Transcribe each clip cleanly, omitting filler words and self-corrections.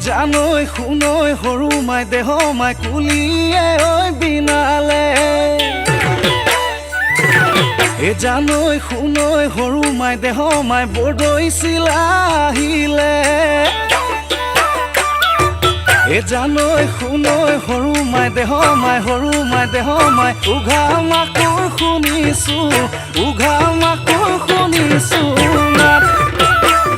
জানৈ শুনৈ সৰু মাই দেহ মাই কুলিয়ে ঐ বিনালে জানৈ শুনৈ সৰু মাই দেহ মাই বৰদৈ চিলা আহিলে জানৈ শুনৈ সৰু মাই দেহ মাই উঘা মাকৰ শুনিছো নাম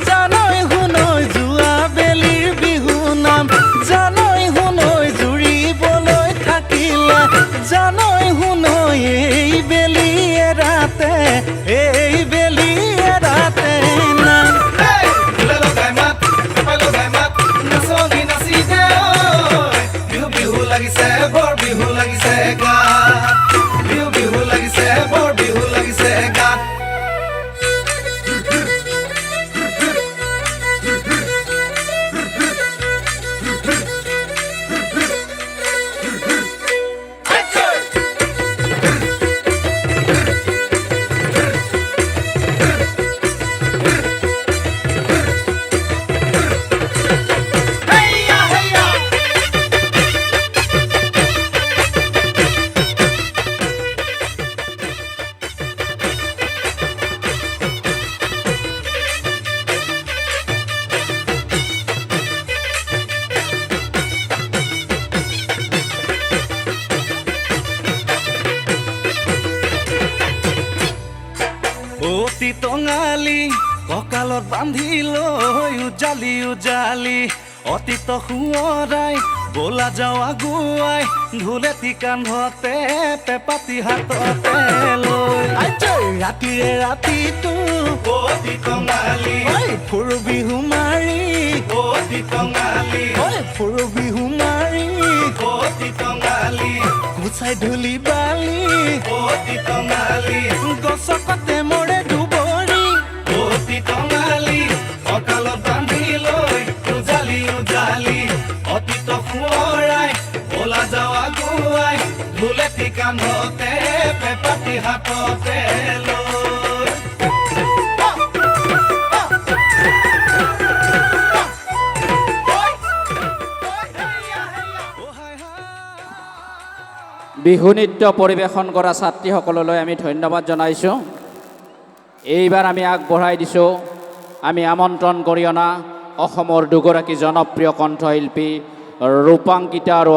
জানৈ শুনৈ যোৱা বেলিৰ বিহু নাম জানৈ শুনৈ জুৰিবলৈ থাকিলে জানৈ শুনৈ এই বেলি এৰাতে নাম বৰ বিহু লাগিছে গাত বিহু লাগিছে বৰ বিহু লাগিছে গাত অতি টঙালি কঁকালত বান্ধি লৈ উজালি অতীত সোঁৱৰাই বলা যাওঁ আগুৱাই ঢোলেটি কান্ধতে পেপাতি হাততে লৈ ৰাতিৰে ৰাতিটো অতি টঙালি ফুৰু বিহু মাৰি অতি টঙালি ফুৰু বিহু মাৰি অতি টঙালি গুচাই ধূলি বালি অতি টঙালি গছকতে মৰে দুবৰি অতি টঙালি কঁকালত বান্ধি লৈ উজালি অতীত সোঁৱৰাই বলা যাওঁ আগুৱাই ঢোলেটি কান্ধতে পেপাতি হাততে লৈ বিহু নৃত্য পৰিৱেশন কৰা ছাত্ৰীসকললৈ আমি ধন্যবাদ জনাইছোঁ। এইবাৰ আমি আগবঢ়াই দিছোঁ আমি আমন্ত্ৰণ কৰি অনা অসমৰ দুগৰাকী জনপ্ৰিয় কণ্ঠশিল্পী ৰূপাংকিতা আৰু